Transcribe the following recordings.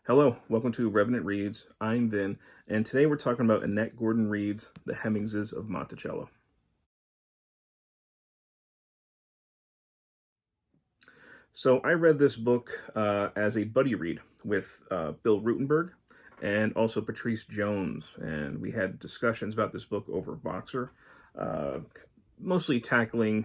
Hello, welcome to Revenant Reads. I'm Vin, and today we're talking about Annette-Gordon Reed's The Hemingses of Monticello. So I read this book as a buddy read with Bill Ruttenberg and also Patrice Jones, and we had discussions about this book over Voxer, uh, mostly tackling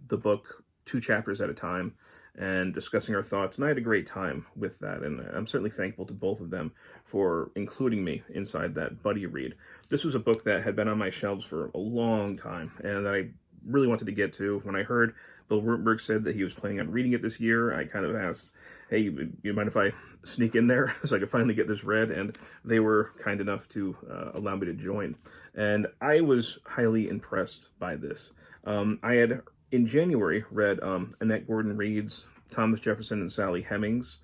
the book 2 chapters at a time and discussing our thoughts. And I had a great time with that, and I'm certainly thankful to both of them for including me inside that buddy read. This was a book that had been on my shelves for a long time, and that I really wanted to get to. When I heard Bill Ruttenberg said that he was planning on reading it this year, I kind of asked, hey, you mind if I sneak in there so I could finally get this read? And they were kind enough to allow me to join. And I was highly impressed by this. I had, in January, read Annette-Gordon Reed's Thomas Jefferson and Sally Hemings,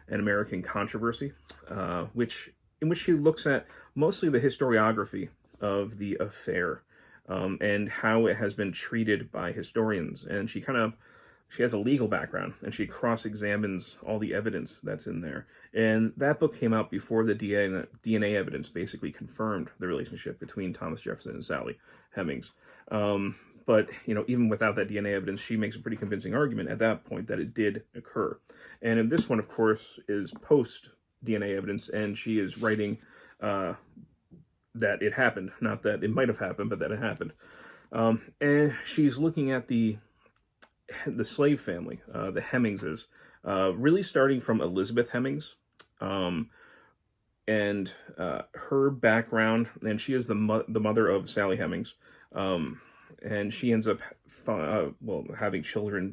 An American Controversy, in which she looks at mostly the historiography of the affair, and how it has been treated by historians. And she has a legal background, and she cross-examines all the evidence that's in there. And that book came out before the DNA evidence basically confirmed the relationship between Thomas Jefferson and Sally Hemings. But, even without that DNA evidence, she makes a pretty convincing argument at that point that it did occur. And in this one, of course, is post-DNA evidence, and she is writing that it happened. Not that it might have happened, but that it happened. And she's looking at the slave family, the Hemingses, really starting from Elizabeth Hemings, and her background. And she is the mother of Sally Hemings, and she ends up having children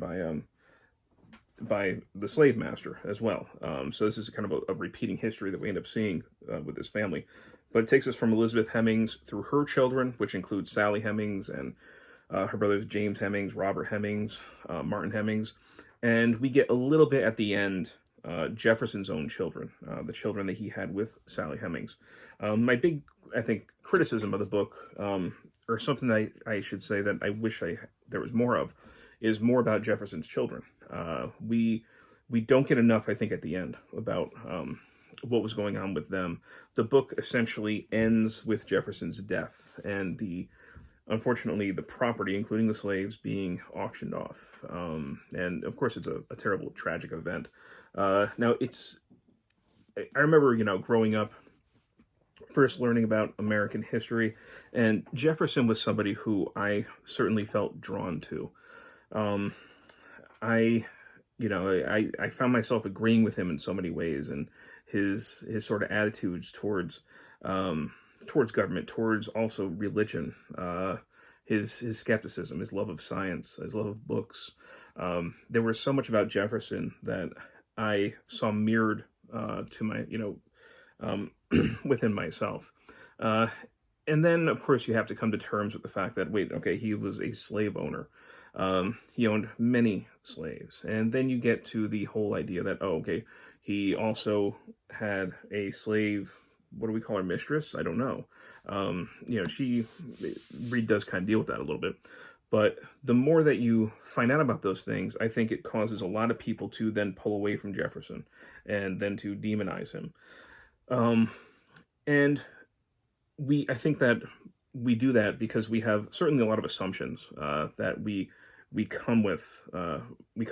by the slave master as well. So this is kind of a repeating history that we end up seeing with this family. But it takes us from Elizabeth Hemings through her children, which includes Sally Hemings and her brothers James Hemings, Robert Hemings, Martin Hemings. And we get a little bit at the end, Jefferson's own children, the children that he had with Sally Hemings. My big, I think, criticism of the book, or something that I should say that I wish there was more of, is more about Jefferson's children. We don't get enough, I think, at the end about what was going on with them. The book essentially ends with Jefferson's death and unfortunately, the property, including the slaves, being auctioned off. And of course, it's a terrible, tragic event. Now, I remember, growing up, first learning about American history, and Jefferson was somebody who I certainly felt drawn to. I found myself agreeing with him in so many ways, and his sort of attitudes towards government, towards also religion, his skepticism, his love of science, his love of books. There was so much about Jefferson that I saw mirrored to my, within myself. And then, of course, you have to come to terms with the fact that, he was a slave owner. He owned many slaves. And then you get to the whole idea that, he also had a slave, what do we call her, mistress? I don't know. Reed does kind of deal with that a little bit. But the more that you find out about those things, I think it causes a lot of people to then pull away from Jefferson and then to demonize him. And I think that we do that because we have certainly a lot of assumptions that we come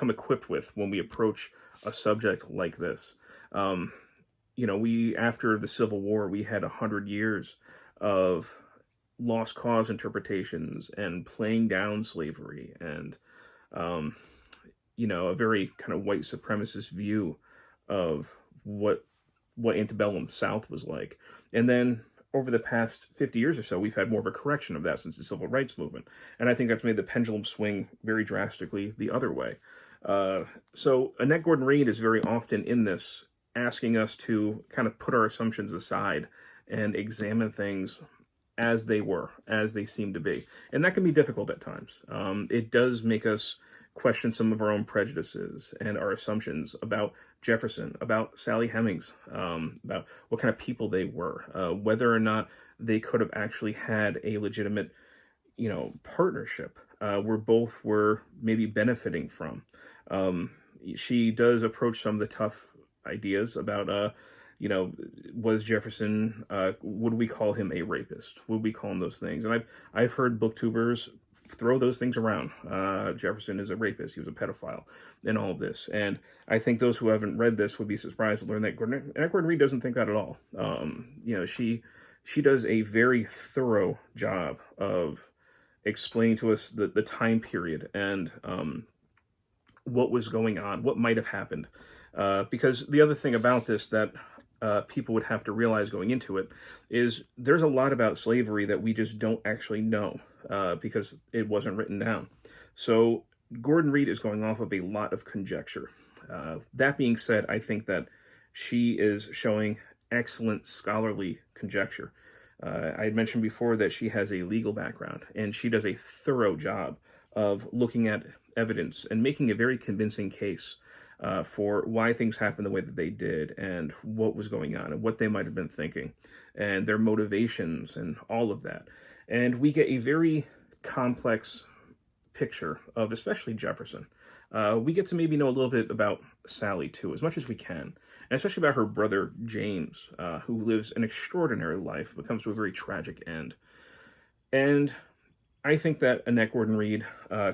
equipped with when we approach a subject like this. After the Civil War, we had 100 years of lost cause interpretations and playing down slavery and, a very kind of white supremacist view of what antebellum South was like. And then over the past 50 years or so, we've had more of a correction of that since the Civil Rights Movement. And I think that's made the pendulum swing very drastically the other way. So Annette-Gordon Reed is very often in this, asking us to kind of put our assumptions aside and examine things as they were, as they seem to be. And that can be difficult at times. It does make us question some of our own prejudices and our assumptions about Jefferson, about Sally Hemings, about what kind of people they were, whether or not they could have actually had a legitimate, partnership where both were maybe benefiting from. She does approach some of the tough ideas about, was Jefferson, would we call him a rapist? Would we call him those things? And I've heard booktubers throw those things around. Jefferson is a rapist. He was a pedophile and all of this. And I think those who haven't read this would be surprised to learn that Annette-Gordon Reed doesn't think that at all. She does a very thorough job of explaining to us the time period and what was going on, what might have happened. Because the other thing about this that people would have to realize going into it is there's a lot about slavery that we just don't actually know because it wasn't written down. So Gordon Reed is going off of a lot of conjecture. That being said, I think that she is showing excellent scholarly conjecture. I had mentioned before that she has a legal background, and she does a thorough job of looking at evidence and making a very convincing case for why things happened the way that they did and what was going on and what they might have been thinking and their motivations and all of that. And we get a very complex picture of especially Jefferson. We get to maybe know a little bit about Sally too, as much as we can, and especially about her brother James, who lives an extraordinary life but comes to a very tragic end. And I think that Annette-Gordon Reed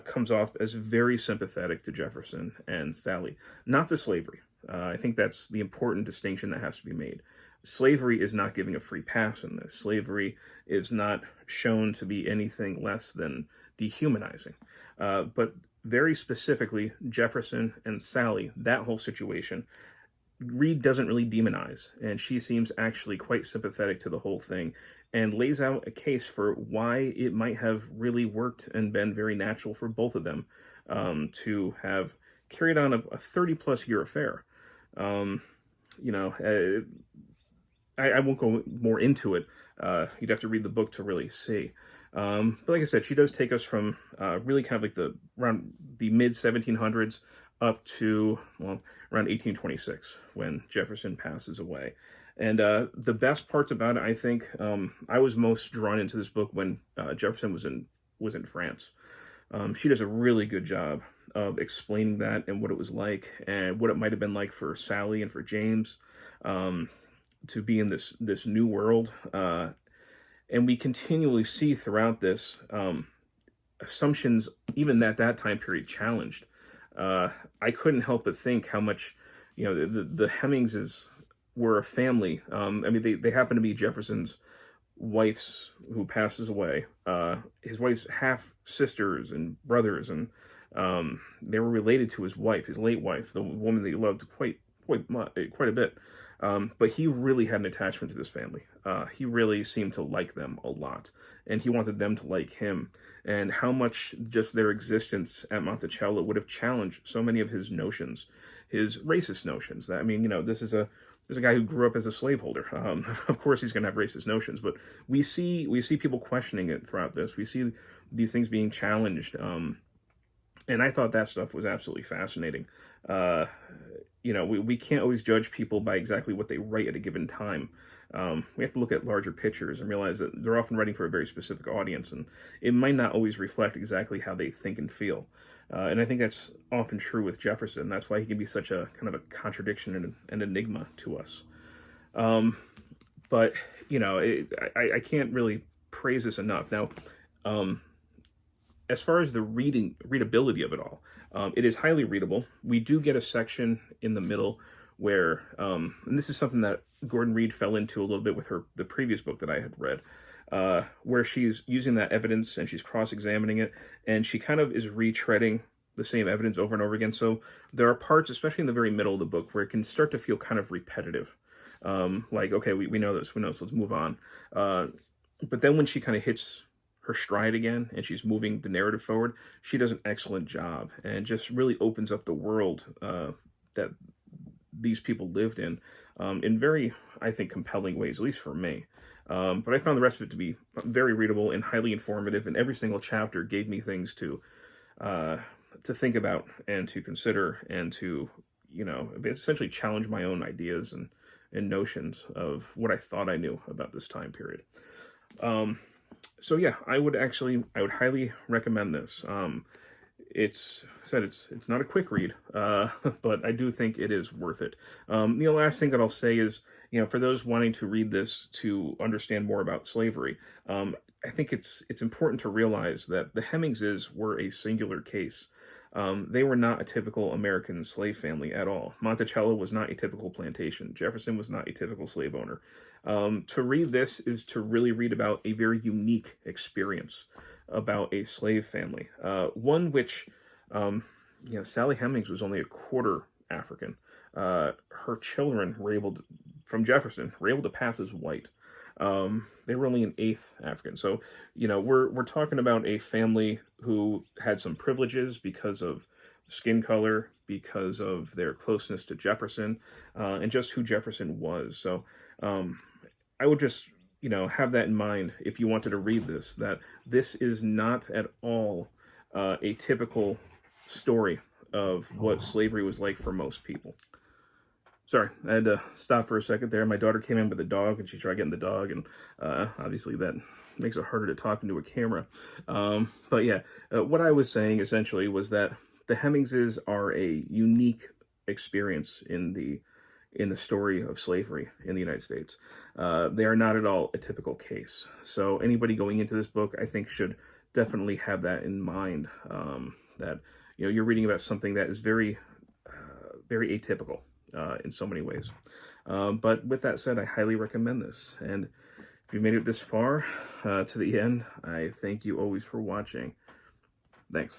comes off as very sympathetic to Jefferson and Sally, not to slavery. I think that's the important distinction that has to be made. Slavery is not giving a free pass in this. Slavery is not shown to be anything less than dehumanizing. But very specifically, Jefferson and Sally, that whole situation, Reed doesn't really demonize, and she seems actually quite sympathetic to the whole thing and lays out a case for why it might have really worked and been very natural for both of them to have carried on a 30-plus year affair. I won't go more into it. You'd have to read the book to really see. But like I said, she does take us from really kind of like around the mid-1700s up to, around 1826 when Jefferson passes away. And the best parts about it, I think, I was most drawn into this book when Jefferson was in France. She does a really good job of explaining that and what it was like and what it might have been like for Sally and for James to be in this new world. And we continually see throughout this assumptions, even at that time period, challenged. I couldn't help but think how much, the Hemingses were a family. They happen to be Jefferson's wife's who passes away. His wife's half sisters and brothers, and they were related to his wife, his late wife, the woman that he loved quite a bit. But he really had an attachment to this family. He really seemed to like them a lot, and he wanted them to like him. And how much just their existence at Monticello would have challenged so many of his notions, his racist notions. This is a guy who grew up as a slaveholder. Of course, he's going to have racist notions, but we see people questioning it throughout this. We see these things being challenged, and I thought that stuff was absolutely fascinating. We can't always judge people by exactly what they write at a given time. We have to look at larger pictures and realize that they're often writing for a very specific audience, and it might not always reflect exactly how they think and feel. And I think that's often true with Jefferson. That's why he can be such a kind of a contradiction and an enigma to us. But I can't really praise this enough. Now, as far as the readability of it all, it is highly readable. We do get a section in the middle where, and this is something that Gordon Reed fell into a little bit with the previous book that I had read, where she's using that evidence and she's cross-examining it, and she kind of is retreading the same evidence over and over again. So there are parts, especially in the very middle of the book, where it can start to feel kind of repetitive. Like, okay, we know this, let's move on. But then when she kind of hits her stride again and she's moving the narrative forward, she does an excellent job and just really opens up the world that these people lived in very, I think, compelling ways, at least for me. But I found the rest of it to be very readable and highly informative, and every single chapter gave me things to think about and to consider and to, essentially challenge my own ideas and notions of what I thought I knew about this time period. So yeah, I would highly recommend this. It's not a quick read, but I do think it is worth it. The last thing that I'll say is, for those wanting to read this to understand more about slavery, I think it's important to realize that the Hemingses were a singular case. They were not a typical American slave family at all. Monticello was not a typical plantation. Jefferson was not a typical slave owner. To read this is to really read about a very unique experience about a slave family. One which, Sally Hemings was only a quarter African. Her children from Jefferson, were able to pass as white. They were only an eighth African. So, we're talking about a family who had some privileges because of skin color, because of their closeness to Jefferson, and just who Jefferson was. So, I would just, have that in mind if you wanted to read this, that this is not at all a typical story of what slavery was like for most people. Sorry, I had to stop for a second there. My daughter came in with the dog, and she tried getting the dog, and obviously that makes it harder to talk into a camera. But yeah, what I was saying essentially was that the Hemingses are a unique experience in the story of slavery in the United States. They are not at all a typical case. So anybody going into this book, I think, should definitely have that in mind, that you're reading about something that is very, very atypical in so many ways. But with that said, I highly recommend this. And if you made it this far to the end, I thank you always for watching. Thanks.